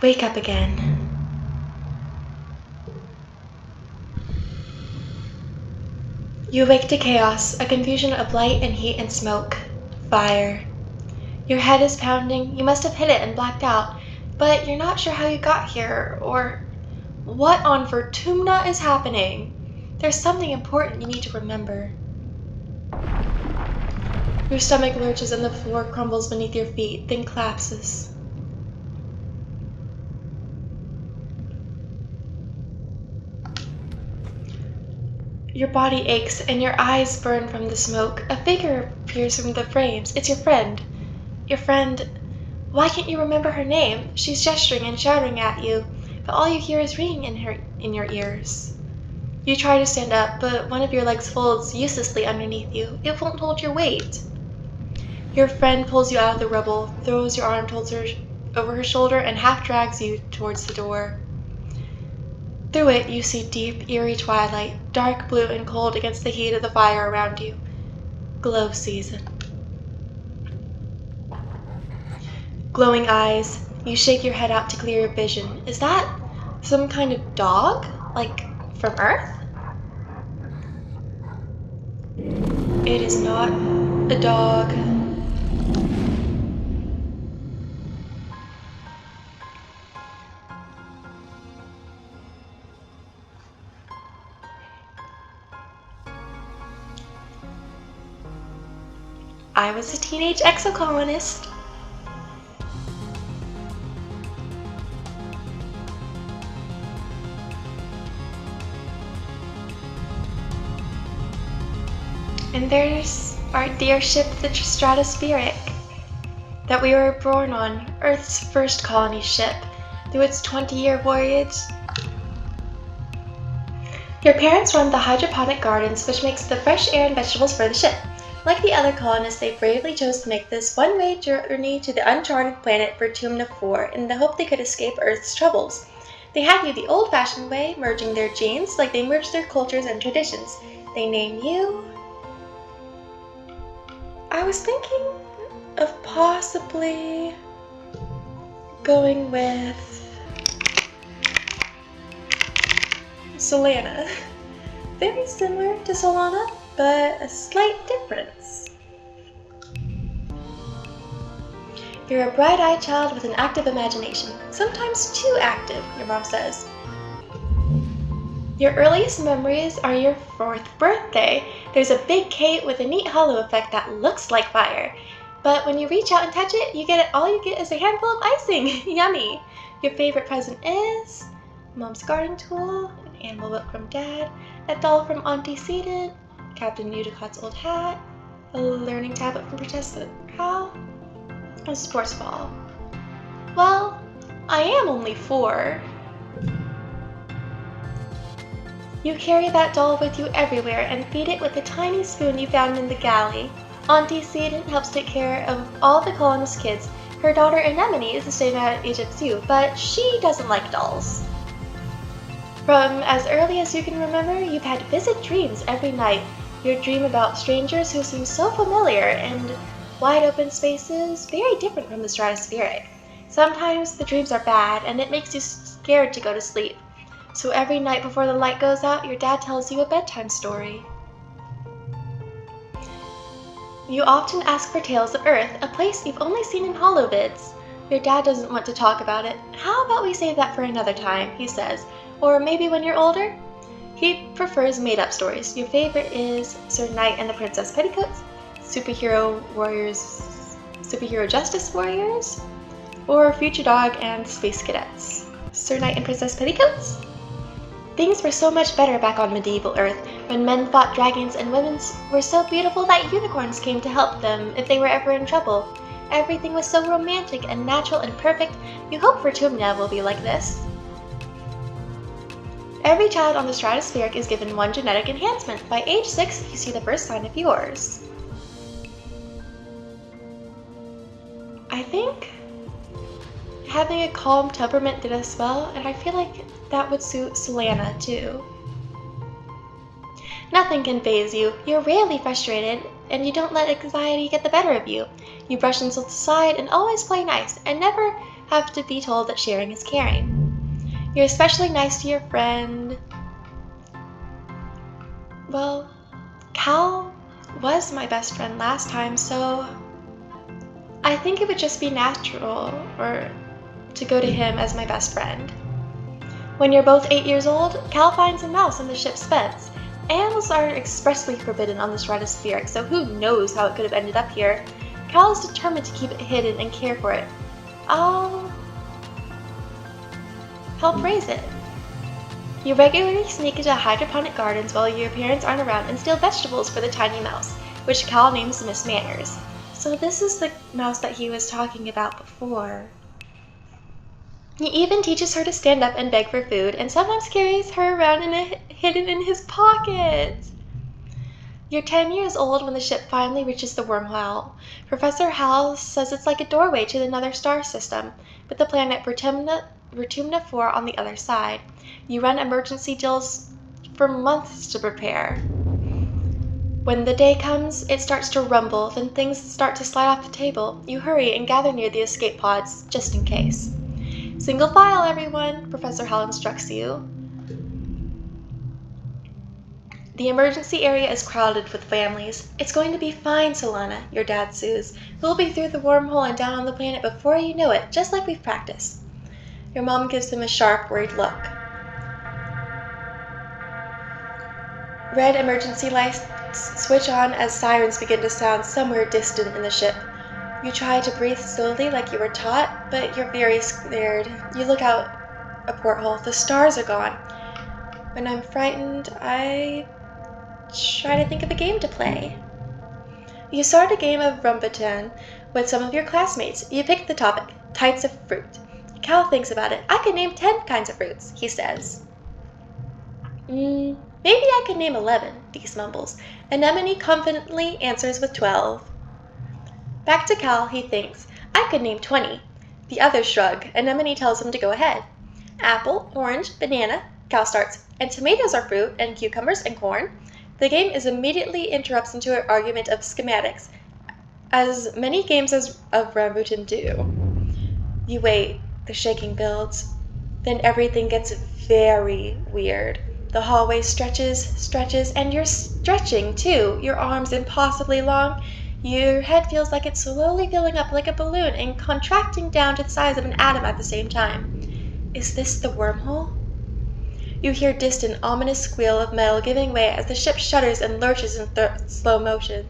Wake up again. You awake to chaos, a confusion of light and heat and smoke. Fire. Your head is pounding, you must have hit it and blacked out, but you're not sure how you got here, or what on Vertumna is happening. There's something important you need to remember. Your stomach lurches and the floor crumbles beneath your feet, then collapses. Your body aches and your eyes burn from the smoke. A figure appears from the frames. It's your friend. Your friend... Why can't you remember her name? She's gesturing and shouting at you, but all you hear is ringing in your ears. You try to stand up, but one of your legs folds uselessly underneath you. It won't hold your weight. Your friend pulls you out of the rubble, throws your arm over her shoulder, and half drags you towards the door. Through it, you see deep, eerie twilight, dark blue and cold against the heat of the fire around you. Glow season. Glowing eyes, you shake your head out to clear your vision. Is that some kind of dog? Like, from Earth? It is not a dog. I was a teenage exocolonist. And there's our dear ship, the Stratospheric, that we were born on, Earth's first colony ship. Through its 20-year voyage, your parents run the hydroponic gardens, which makes the fresh air and vegetables for the ship. Like the other colonists, they bravely chose to make this one-way journey to the uncharted planet Vertumna 4 in the hope they could escape Earth's troubles. They had you the old-fashioned way, merging their genes like they merged their cultures and traditions. They name you... I was thinking of possibly going with Solanna. Very similar to Solanna, but a slight difference. You're a bright-eyed child with an active imagination. Sometimes too active, your mom says. Your earliest memories are your 4th birthday. There's a big cake with a neat halo effect that looks like fire. But when you reach out and touch it, all you get is a handful of icing. Yummy! Your favorite present is Mom's gardening tool, an animal book from Dad, a doll from Auntie Seated, Captain Udicott's old hat, a learning tablet from Professor Hal, a sports ball. Well, I am only 4. You carry that doll with you everywhere and feed it with a tiny spoon you found in the galley. Auntie Seated helps take care of all the colonist kids. Her daughter Anemone is the same age as you, but she doesn't like dolls. From as early as you can remember, you've had vivid dreams every night. You dream about strangers who seem so familiar and wide open spaces, very different from the stratospheric. Sometimes the dreams are bad and it makes you scared to go to sleep. So every night before the light goes out, your dad tells you a bedtime story. You often ask for tales of Earth, a place you've only seen in holovids. Your dad doesn't want to talk about it. How about we save that for another time, he says. Or maybe when you're older? He prefers made-up stories. Your favorite is Sir Knight and the Princess Petticoats, Superhero Justice Warriors, or Future Dog and Space Cadets. Sir Knight and Princess Petticoats? Things were so much better back on medieval Earth, when men fought dragons and women were so beautiful that unicorns came to help them if they were ever in trouble. Everything was so romantic and natural and perfect. You hope Vertumna will be like this. Every child on the stratospheric is given one genetic enhancement. By age 6, you see the first sign of yours. I think having a calm temperament did us well, and I feel like that would suit Solanna too. Nothing can faze you. You're rarely frustrated, and you don't let anxiety get the better of you. You brush insults aside and always play nice, and never have to be told that sharing is caring. You're especially nice to your friend. Well, Cal was my best friend last time, so I think it would just be natural to go to him as my best friend. When you're both 8 years old, Cal finds a mouse in the ship's fence. Animals are expressly forbidden on the stratospheric, so who knows how it could have ended up here. Cal is determined to keep it hidden and care for it. I'll help raise it. You regularly sneak into hydroponic gardens while your parents aren't around and steal vegetables for the tiny mouse, which Cal names Miss Manners. So this is the mouse that he was talking about before. He even teaches her to stand up and beg for food, and sometimes carries her around hidden in his pocket. You're 10 years old when the ship finally reaches the wormhole. Professor Hal says it's like a doorway to another star system, with the planet Vertumna 4 on the other side. You run emergency drills for months to prepare. When the day comes, it starts to rumble, then things start to slide off the table. You hurry and gather near the escape pods, just in case. Single file, everyone, Professor Hal instructs you. The emergency area is crowded with families. It's going to be fine, Solanna, your dad soothes. We'll be through the wormhole and down on the planet before you know it, just like we've practiced. Your mom gives him a sharp, worried look. Red emergency lights switch on as sirens begin to sound somewhere distant in the ship. You try to breathe slowly like you were taught, but you're very scared. You look out a porthole. The stars are gone. When I'm frightened, I try to think of a game to play. You start a game of Rumbutan with some of your classmates. You pick the topic, types of fruit. Cal thinks about it. I could name 10 kinds of fruits, he says. Maybe I could name 11, Dees mumbles. Anemone confidently answers with 12. Back to Cal, he thinks. I could name 20. The others shrug. Anemone tells him to go ahead. Apple, orange, banana, Cal starts. And tomatoes are fruit, and cucumbers and corn. The game is immediately interrupts into an argument of schematics, as many games of Rambutan do. You wait. The shaking builds. Then everything gets very weird. The hallway stretches, and you're stretching too, your arms impossibly long. Your head feels like it's slowly filling up like a balloon and contracting down to the size of an atom at the same time. Is this the wormhole? You hear distant, ominous squeal of metal giving way as the ship shudders and lurches in slow motion.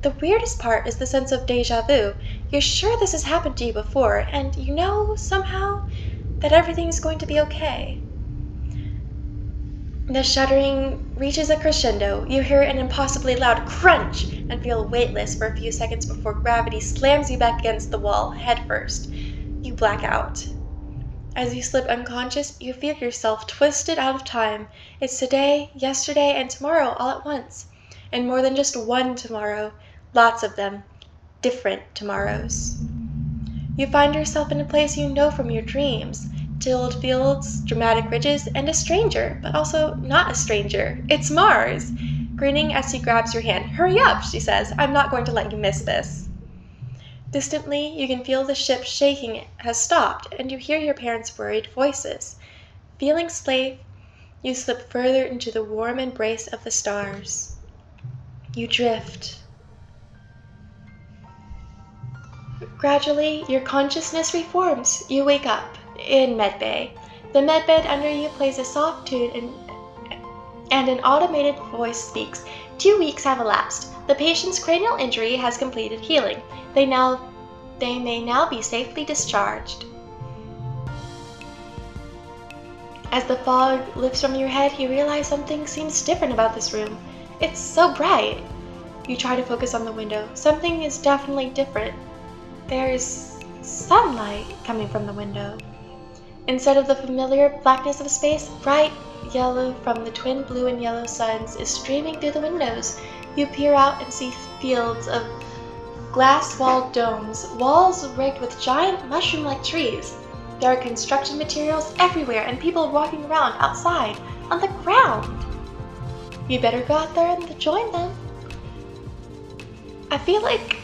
The weirdest part is the sense of deja vu. You're sure this has happened to you before, and you know, somehow, that everything's going to be okay. The shuddering reaches a crescendo. You hear an impossibly loud crunch and feel weightless for a few seconds before gravity slams you back against the wall, head first. You black out. As you slip unconscious, you feel yourself twisted out of time. It's today, yesterday, and tomorrow all at once. And more than just one tomorrow. Lots of them. Different tomorrows. You find yourself in a place you know from your dreams. Tilled fields, dramatic ridges, and a stranger, but also not a stranger. It's Mars! Grinning as she grabs your hand. Hurry up, she says. I'm not going to let you miss this. Distantly, you can feel the ship shaking has stopped, and you hear your parents' worried voices. Feeling safe, you slip further into the warm embrace of the stars. You drift. Gradually, your consciousness reforms. You wake up in medbay. The medbed under you plays a soft tune and an automated voice speaks. 2 weeks have elapsed. The patient's cranial injury has completed healing. They may now be safely discharged. As the fog lifts from your head, you realize something seems different about this room. It's so bright. You try to focus on the window. Something is definitely different. There's sunlight coming from the window. Instead of the familiar blackness of space, bright yellow from the twin blue and yellow suns is streaming through the windows. You peer out and see fields of glass-walled domes, walls rigged with giant mushroom-like trees. There are construction materials everywhere and people walking around outside, on the ground. You better go out there and join them. I feel like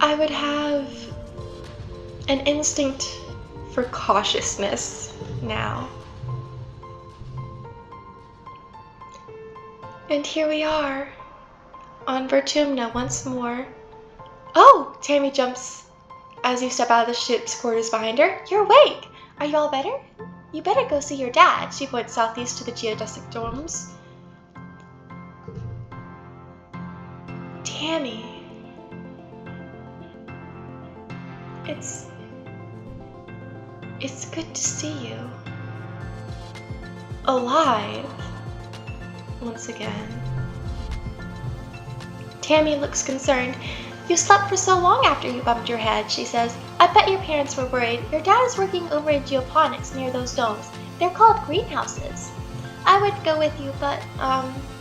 I would have an instinct for cautiousness now. And here we are, on Vertumna once more. Oh! Tammy jumps as you step out of the ship's quarters behind her. You're awake! Are you all better? You better go see your dad. She points southeast to the geodesic domes. Tammy. It's good to see you. Alive. Once again. Tammy looks concerned. You slept for so long after you bumped your head, she says. I bet your parents were worried. Your dad is working over in geoponics near those domes. They're called greenhouses. I would go with you, but,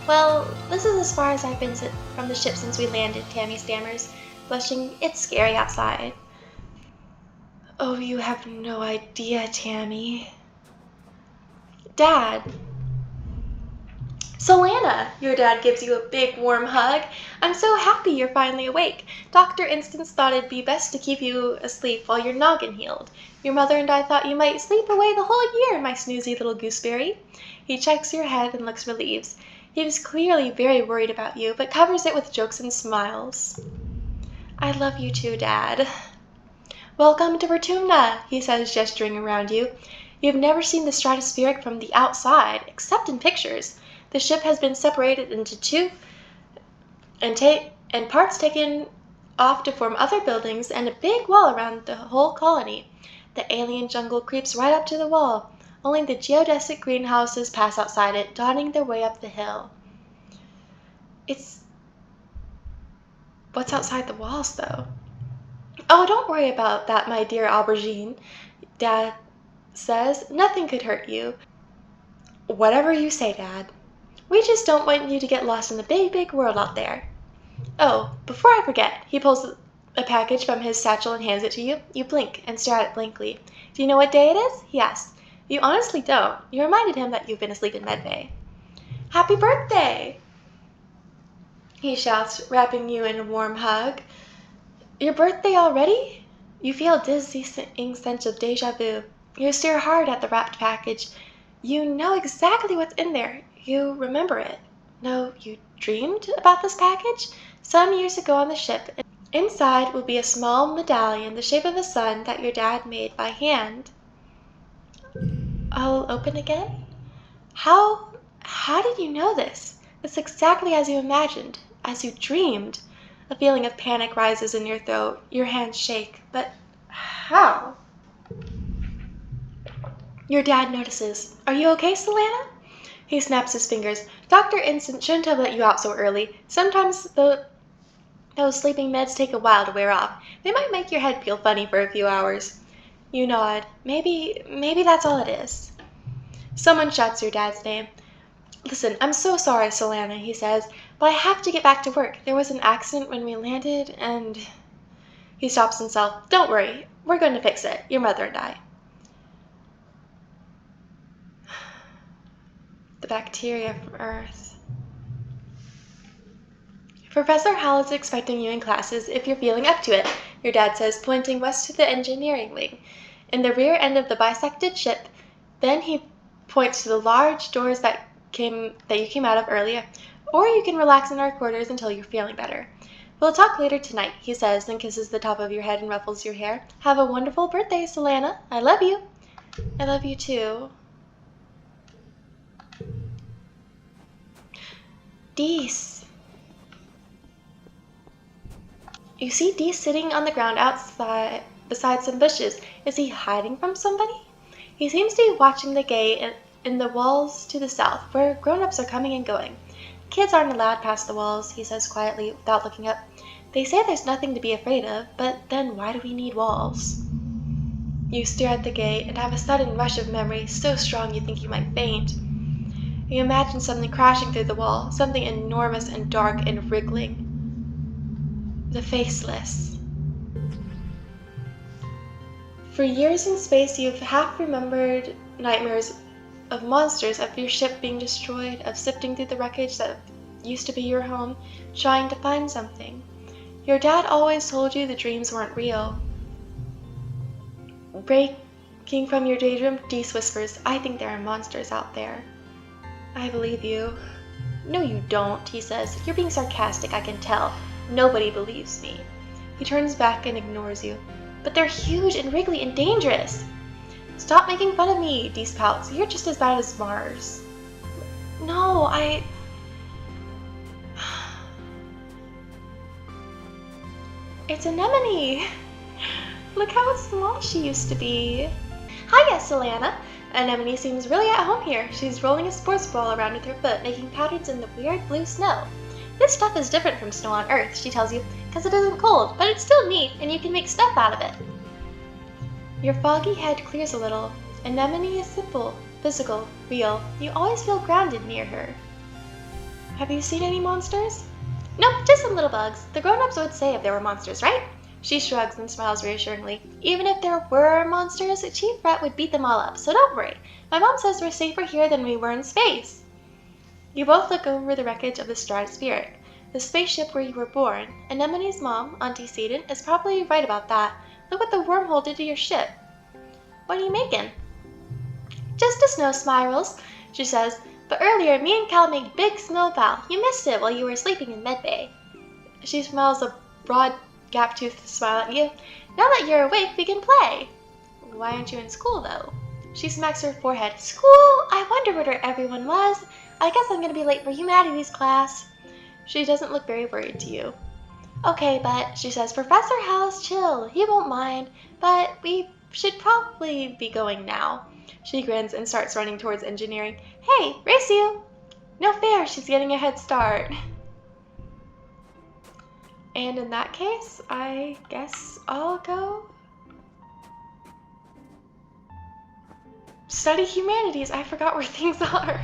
well, this is as far as I've been from the ship since we landed, Tammy stammers, blushing. It's scary outside. Oh, you have no idea, Tammy. Dad. Solanna, your dad gives you a big warm hug. I'm so happy you're finally awake. Dr. Instance thought it'd be best to keep you asleep while your noggin healed. Your mother and I thought you might sleep away the whole year, my snoozy little gooseberry. He checks your head and looks relieved. He was clearly very worried about you, but covers it with jokes and smiles. I love you too, Dad. Welcome to Vertumna, he says, gesturing around you. You've never seen the stratospheric from the outside, except in pictures. The ship has been separated into two and parts taken off to form other buildings and a big wall around the whole colony. The alien jungle creeps right up to the wall. Only the geodesic greenhouses pass outside it, dotting their way up the hill. What's outside the walls, though? Oh, don't worry about that, my dear aubergine, Dad says. Nothing could hurt you. Whatever you say, Dad. We just don't want you to get lost in the big, big world out there. Oh, before I forget, he pulls a package from his satchel and hands it to you. You blink and stare at it blankly. Do you know what day it is? He asks. You honestly don't. You reminded him that you've been asleep in medbay. Happy birthday! He shouts, wrapping you in a warm hug. Your birthday already? You feel a dizzying sense of deja vu. You stare hard at the wrapped package. You know exactly what's in there. You remember it. No, you dreamed about this package? Some years ago on the ship. Inside will be a small medallion the shape of a sun that your dad made by hand. I'll open again? How did you know this? It's exactly as you imagined, as you dreamed. A feeling of panic rises in your throat. Your hands shake. But how? Your dad notices. Are you okay, Solanna? He snaps his fingers. Dr. Instant shouldn't have let you out so early. Sometimes those sleeping meds take a while to wear off. They might make your head feel funny for a few hours. You nod. Maybe that's all it is. Someone shouts your dad's name. Listen, I'm so sorry, Solanna, he says, but I have to get back to work. There was an accident when we landed, and... He stops himself. Don't worry. We're going to fix it, your mother and I. The bacteria from Earth. Professor Hal is expecting you in classes if you're feeling up to it, your dad says, pointing west to the engineering wing. In the rear end of the bisected ship, then he points to the large doors that you came out of earlier, or you can relax in our quarters until you're feeling better. We'll talk later tonight, he says, then kisses the top of your head and ruffles your hair. Have a wonderful birthday, Solanna. I love you. I love you too. Dees. You see Dees sitting on the ground outside beside some bushes. Is he hiding from somebody? He seems to be watching the gate in the walls to the south, where grown-ups are coming and going. Kids aren't allowed past the walls, he says quietly without looking up. They say there's nothing to be afraid of, but then why do we need walls? You stare at the gate and have a sudden rush of memory, so strong you think you might faint. You imagine something crashing through the wall, something enormous and dark and wriggling. The Faceless. For years in space, you've half-remembered nightmares of monsters, of your ship being destroyed, of sifting through the wreckage that used to be your home, trying to find something. Your dad always told you the dreams weren't real. Breaking from your daydream, Dees whispers, I think there are monsters out there. I believe you. No, you don't, he says. You're being sarcastic, I can tell. Nobody believes me. He turns back and ignores you. But they're huge and wriggly and dangerous. Stop making fun of me, Dees pouts. You're just as bad as Mars. No, It's Anemone! Look how small she used to be. Hiya, Solanna! Anemone seems really at home here. She's rolling a sports ball around with her foot, making patterns in the weird blue snow. This stuff is different from snow on Earth, she tells you, because it isn't cold, but it's still neat, and you can make stuff out of it. Your foggy head clears a little. Anemone is simple, physical, real. You always feel grounded near her. Have you seen any monsters? Nope, just some little bugs. The grown-ups would say if there were monsters, right? She shrugs and smiles reassuringly. Even if there were monsters, Chief Rat would beat them all up, so don't worry. My mom says we're safer here than we were in space. You both look over the wreckage of the Stratospheric, the spaceship where you were born. Anemone's mom, Auntie Sadin, is probably right about that. Look what the wormhole did to your ship. What are you making? Just a snow spirals, she says. But earlier, me and Cal made big snow pal. You missed it while you were sleeping in medbay. She smiles a broad, gap-toothed smile at you. Now that you're awake, we can play. Why aren't you in school, though? She smacks her forehead. School? I wonder where everyone was. I guess I'm going to be late for humanities class. She doesn't look very worried to you. Okay, but, she says, Professor Howell's chill. He won't mind, but we should probably be going now. She grins and starts running towards engineering. Hey, race you! No fair, she's getting a head start. And in that case, I guess I'll go study humanities. I forgot where things are.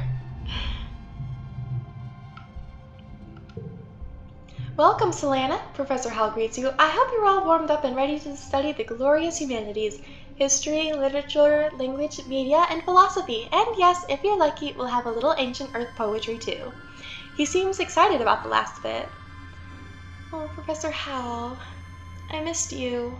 Welcome, Solanna, Professor Howell greets you. I hope you're all warmed up and ready to study the glorious humanities. History, literature, language, media, and philosophy. And yes, if you're lucky, we'll have a little ancient earth poetry too. He seems excited about the last bit. Oh, Professor Howell, I missed you.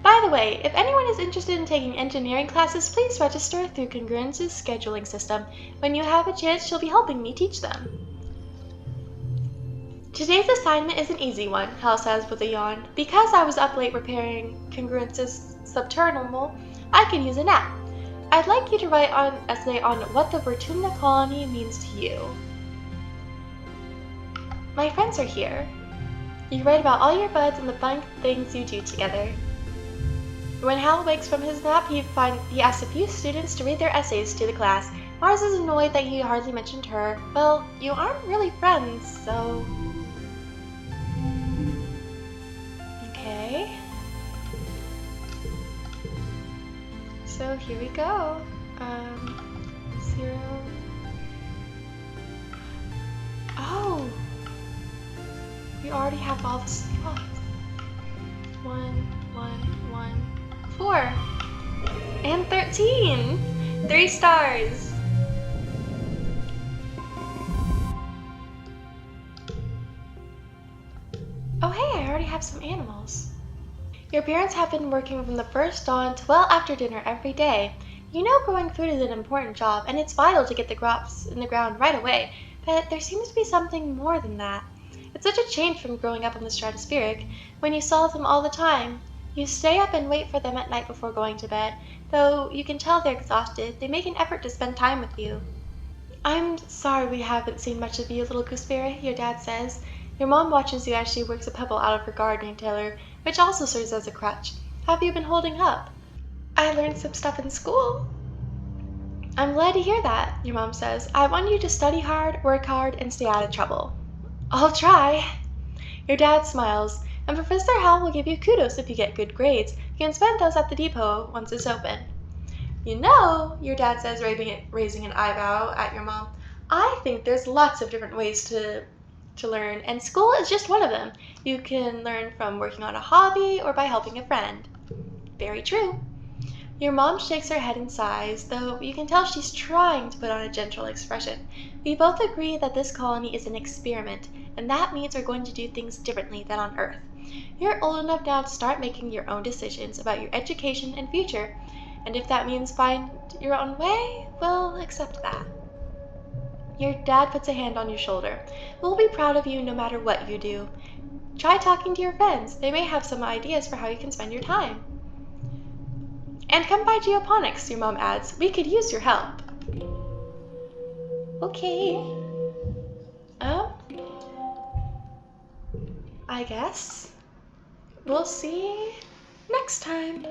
By the way, if anyone is interested in taking engineering classes, please register through Congruence's scheduling system. When you have a chance, she'll be helping me teach them. Today's assignment is an easy one, Hal says with a yawn. Because I was up late repairing Congruence's subterminal, I could use a nap. I'd like you to write an essay on what the Vertumna colony means to you. My friends are here. You write about all your buds and the fun things you do together. When Hal wakes from his nap, he asks a few students to read their essays to the class. Mars is annoyed that he hardly mentioned her. Well, you aren't really friends, so... Okay. So here we go. 0. Oh! We already have all the slots. 1, 1, 1, 4. And 13! 3 stars! Oh hey, I already have some animals. Your parents have been working from the first dawn to well after dinner every day. You know growing food is an important job, and it's vital to get the crops in the ground right away, but there seems to be something more than that. It's such a change from growing up on the Stratospheric, when you saw them all the time. You stay up and wait for them at night before going to bed. Though you can tell they're exhausted, they make an effort to spend time with you. I'm sorry we haven't seen much of you, little gooseberry, your dad says. Your mom watches you as she works a pebble out of her gardening tiller, which also serves as a crutch. How have you been holding up? I learned some stuff in school. I'm glad to hear that, your mom says. I want you to study hard, work hard, and stay out of trouble. I'll try. Your dad smiles, and Professor Howell will give you kudos if you get good grades. You can spend those at the depot once it's open. You know, your dad says, raising an eyebrow at your mom, I think there's lots of different ways to learn, and school is just one of them. You can learn from working on a hobby or by helping a friend. Very true. Your mom shakes her head and sighs, though you can tell she's trying to put on a gentle expression. We both agree that this colony is an experiment, and that means we're going to do things differently than on Earth. You're old enough now to start making your own decisions about your education and future, and if that means find your own way, we'll accept that. Your dad puts a hand on your shoulder. We'll be proud of you no matter what you do. Try talking to your friends. They may have some ideas for how you can spend your time. And come by Geoponics, your mom adds. We could use your help. Okay. Um, I guess we'll see next time.